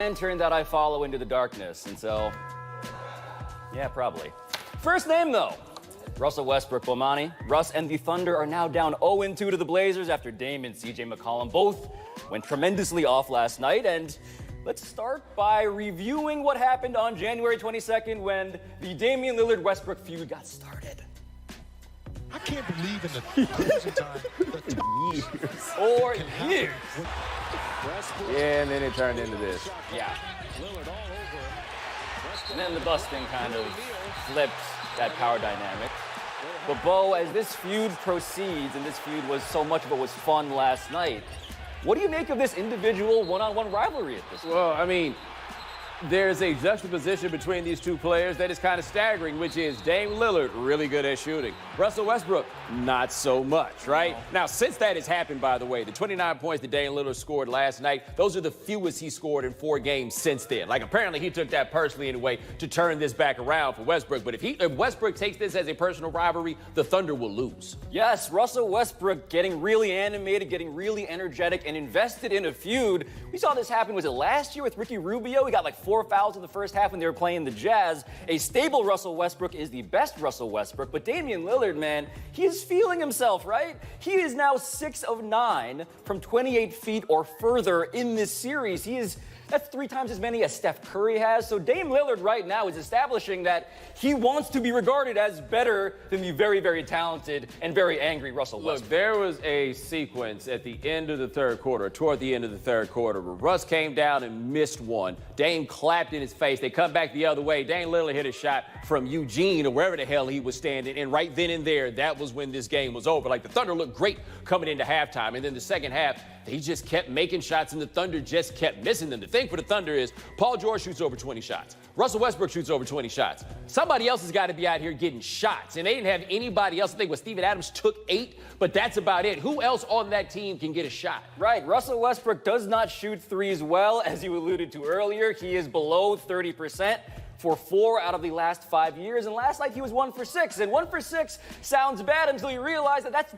lantern that I follow into the darkness, and so, yeah, probably. First name, though. Russell Westbrook. Bomani. Russ and the Thunder are now down 0-2 to the Blazers after Dame and CJ McCollum both went tremendously off last night. And let's start by reviewing what happened on January 22nd when the Damian Lillard-Westbrook feud got started. I can't believe in the closing time. Years. Yeah, and then it turned into this. Yeah. And then the busting kind of flipped that power dynamic. But Bo, as this feud proceeds, and this feud was so much of what was fun last night, what do you make of this individual one-on-one rivalry at this point? Well, I mean, there's a juxtaposition between these two players that is kind of staggering, which is Dame Lillard, really good at shooting. Russell Westbrook, not so much, right? Now, since that has happened, by the way, the 29 points that Dame Lillard scored last night, those are the fewest he scored in 4 games since then. Like, apparently he took that personally in a way to turn this back around for Westbrook. But if Westbrook takes this as a personal rivalry, the Thunder will lose. Yes, Russell Westbrook getting really animated, getting really energetic, and invested in a feud. We saw this happen, was it last year with Ricky Rubio? He got like 4 fouls in the first half when they were playing the Jazz. A stable Russell Westbrook is the best Russell Westbrook, but Damian Lillard, man, he is feeling himself, right? He is now 6 of 9 from 28 feet or further in this series. That's 3 times as many as Steph Curry has. So Dame Lillard right now is establishing that he wants to be regarded as better than the very, very talented and very angry Russell Westbrook. Look, there was a sequence at the end of the third quarter, toward the end of the third quarter, where Russ came down and missed one. Dame clapped in his face. They come back the other way. Dame Lillard hit a shot from Eugene or wherever the hell he was standing. And right then and there, that was when this game was over. Like, the Thunder looked great coming into halftime. And then the second half, they just kept making shots, and the Thunder just kept missing them. The thing for the Thunder is Paul George shoots over 20 shots. Russell Westbrook shoots over 20 shots. Somebody else has got to be out here getting shots, and they didn't have anybody else. I think Steven Adams took 8, but that's about it. Who else on that team can get a shot? Right. Russell Westbrook does not shoot threes well, as you alluded to earlier. He is below 30% for 4 out of the last 5 years, and last night he was 1 for 6. And 1 for 6 sounds bad until you realize that that's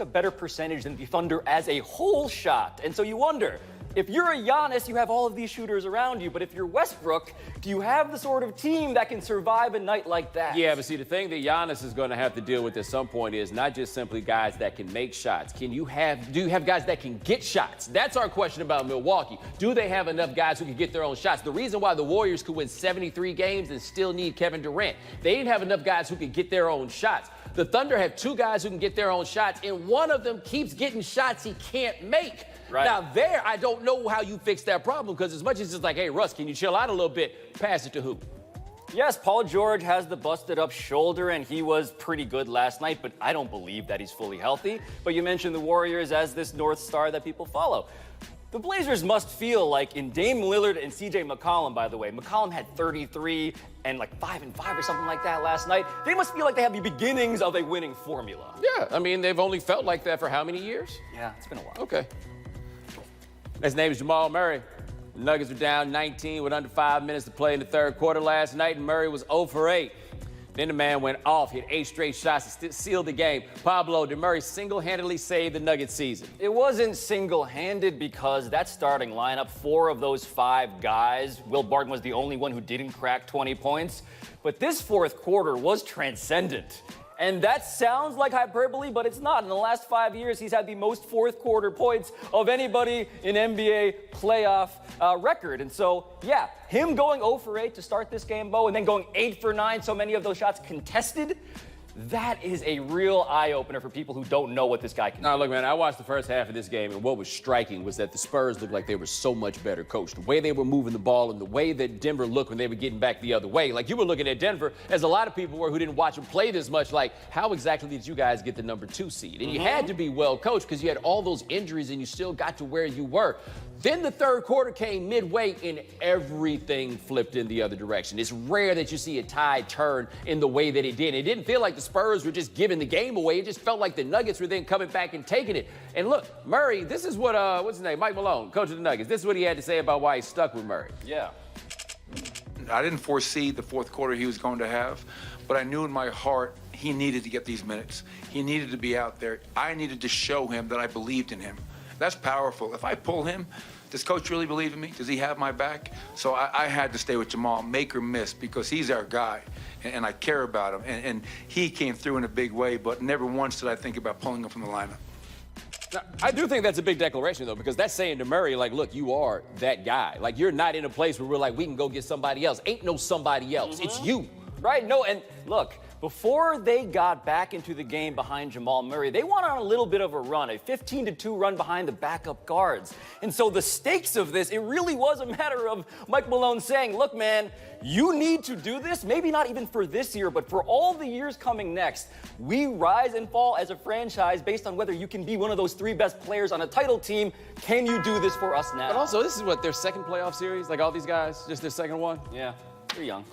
a better percentage than the Thunder as a whole shot. And so you wonder, if you're a Giannis, you have all of these shooters around you. But if you're Westbrook, do you have the sort of team that can survive a night like that? Yeah, but see, the thing that Giannis is going to have to deal with at some point is not just simply guys that can make shots. Do you have guys that can get shots? That's our question about Milwaukee. Do they have enough guys who can get their own shots? The reason why the Warriors could win 73 games and still need Kevin Durant, they didn't have enough guys who could get their own shots. The Thunder have 2 guys who can get their own shots, and one of them keeps getting shots he can't make. Right. Now, there, I don't know how you fix that problem, because as much as it's like, hey, Russ, can you chill out a little bit? Pass it to who? Yes, Paul George has the busted up shoulder, and he was pretty good last night, but I don't believe that he's fully healthy. But you mentioned the Warriors as this North Star that people follow. The Blazers must feel like in Dame Lillard and CJ McCollum, by the way, McCollum had 33 and like 5 and 5 or something like that last night. They must feel like they have the beginnings of a winning formula. Yeah, I mean, they've only felt like that for how many years? Yeah, it's been a while. Okay. His name is Jamal Murray. The Nuggets were down 19 with under 5 minutes to play in the third quarter last night, and Murray was 0 for 8. Then the man went off, hit 8 straight shots to seal the game. Pablo, did Murray single-handedly save the Nuggets season? It wasn't single-handed because that starting lineup, 4 of those 5 guys, Will Barton was the only one who didn't crack 20 points. But this fourth quarter was transcendent. And that sounds like hyperbole, but it's not. In the last 5 years, he's had the most fourth quarter points of anybody in NBA playoff record. And so, yeah, him going 0 for 8 to start this game, Bo, and then going 8 for 9, so many of those shots contested, that is a real eye-opener for people who don't know what this guy can do. Now, look, man, I watched the first half of this game, and what was striking was that the Spurs looked like they were so much better coached. The way they were moving the ball and the way that Denver looked when they were getting back the other way. Like, you were looking at Denver, as a lot of people were who didn't watch them play this much, like, how exactly did you guys get the number 2 seed? And you had to be well coached because you had all those injuries and you still got to where you were. Then the third quarter came midway and everything flipped in the other direction. It's rare that you see a tide turn in the way that it did. It didn't feel like the Spurs were just giving the game away. It just felt like the Nuggets were then coming back and taking it. And look, Murray, this is what, what's his name? Mike Malone, coach of the Nuggets. This is what he had to say about why he's stuck with Murray. Yeah. I didn't foresee the fourth quarter he was going to have, but I knew in my heart he needed to get these minutes. He needed to be out there. I needed to show him that I believed in him. That's powerful. If I pull him, does Coach really believe in me? Does he have my back? So I had to stay with Jamal, make or miss, because he's our guy, and I care about him. And he came through in a big way, but never once did I think about pulling him from the lineup. Now, I do think that's a big declaration, though, because that's saying to Murray, like, look, you are that guy. Like, you're not in a place where we're like, we can go get somebody else. Ain't no somebody else. It's you. Right? No, and look, before they got back into the game behind Jamal Murray, they went on a little bit of a run, a 15-2 run behind the backup guards. And so the stakes of this, it really was a matter of Mike Malone saying, look, man, you need to do this, maybe not even for this year, but for all the years coming next. We rise and fall as a franchise based on whether you can be one of those 3 best players on a title team. Can you do this for us now? But also, this is what, their second playoff series? Like, all these guys, just their second one? Yeah, they're young.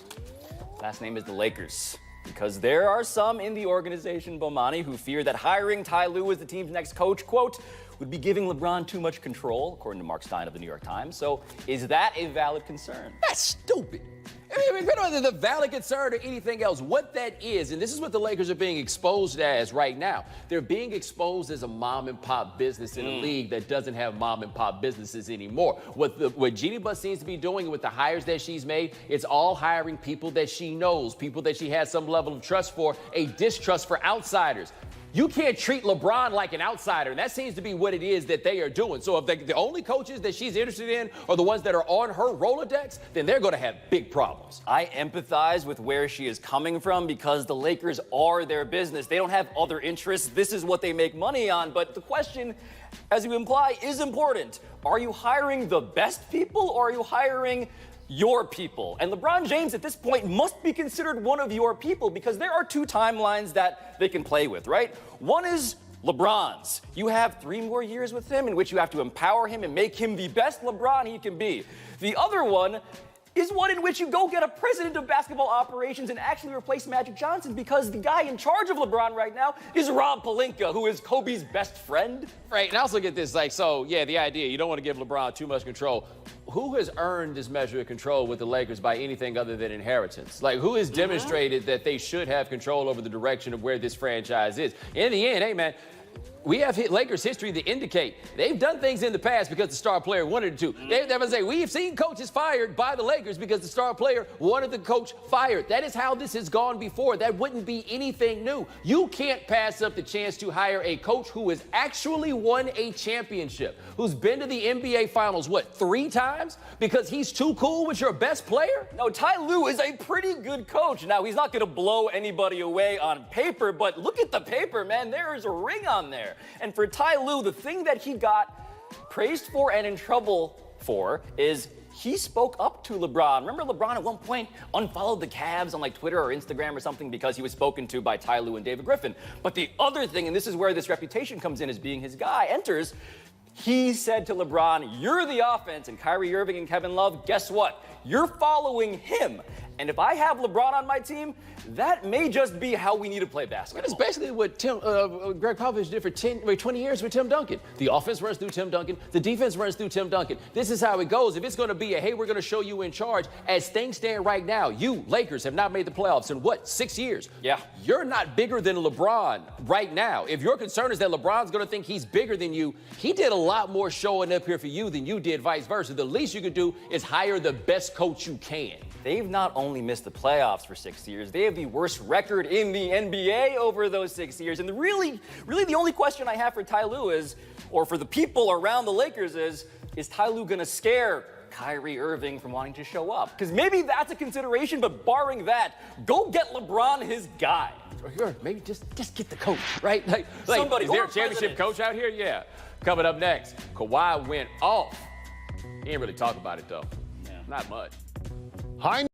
Last name is the Lakers. Because there are some in the organization, Bomani, who fear that hiring Ty Lue as the team's next coach, quote, would be giving LeBron too much control, according to Mark Stein of the New York Times. So is that a valid concern? That's stupid. I mean, whether the valid concern or anything else, what that is, and this is what the Lakers are being exposed as right now. They're being exposed as a mom-and-pop business in a league that doesn't have mom-and-pop businesses anymore. What Jeannie Buss seems to be doing with the hires that she's made, it's all hiring people that she knows, people that she has some level of trust for, a distrust for outsiders. You can't treat LeBron like an outsider, and that seems to be what it is that they are doing. So if the only coaches that she's interested in are the ones that are on her Rolodex, then they're going to have big problems. I empathize with where she is coming from because the Lakers are their business. They don't have other interests. This is what they make money on. But the question, as you imply, is important. Are you hiring the best people or are you hiring your people? And LeBron James at this point must be considered one of your people because there are 2 timelines that they can play with, right? One is LeBron's. You have 3 more years with him in which you have to empower him and make him the best LeBron he can be. The other one is one in which you go get a president of basketball operations and actually replace Magic Johnson because the guy in charge of LeBron right now is Rob Pelinka, who is Kobe's best friend. Right, and I also get this, like, so, yeah, the idea, you don't want to give LeBron too much control. Who has earned this measure of control with the Lakers by anything other than inheritance? Like, who has demonstrated that they should have control over the direction of where this franchise is? In the end, hey, man, we have Lakers history that indicate they've done things in the past because the star player wanted to. They're going to say, we've seen coaches fired by the Lakers because the star player wanted the coach fired. That is how this has gone before. That wouldn't be anything new. You can't pass up the chance to hire a coach who has actually won a championship, who's been to the NBA Finals, 3 times? Because he's too cool with your best player? No, Ty Lue is a pretty good coach. Now, he's not going to blow anybody away on paper, but look at the paper, man. There is a ring on there. And for Ty Lue, the thing that he got praised for and in trouble for is he spoke up to LeBron. Remember LeBron at one point unfollowed the Cavs on like Twitter or Instagram or something because he was spoken to by Ty Lue and David Griffin. But the other thing, and this is where this reputation comes in as being his guy, enters, he said to LeBron, you're the offense, and Kyrie Irving and Kevin Love, guess what? You're following him. And if I have LeBron on my team, that may just be how we need to play basketball. That's basically what Greg Popovich did for 20 years with Tim Duncan. The offense runs through Tim Duncan. The defense runs through Tim Duncan. This is how it goes. If it's going to be a, hey, we're going to show you in charge, as things stand right now, you, Lakers, have not made the playoffs in 6 years? Yeah. You're not bigger than LeBron right now. If your concern is that LeBron's going to think he's bigger than you, he did a lot more showing up here for you than you did vice versa. The least you could do is hire the best coach you can. They've not only missed the playoffs for 6 years, they have the worst record in the NBA over those 6 years. And really the only question I have for Ty Lue is, or for the people around the Lakers is Ty Lue going to scare Kyrie Irving from wanting to show up? Because maybe that's a consideration, but barring that, go get LeBron his guy. Or maybe just get the coach, right? Like Somebody, is there or a championship president. coach out here? Yeah. Coming up next, Kawhi went off. He didn't really talk about it, though. Yeah. Not much. High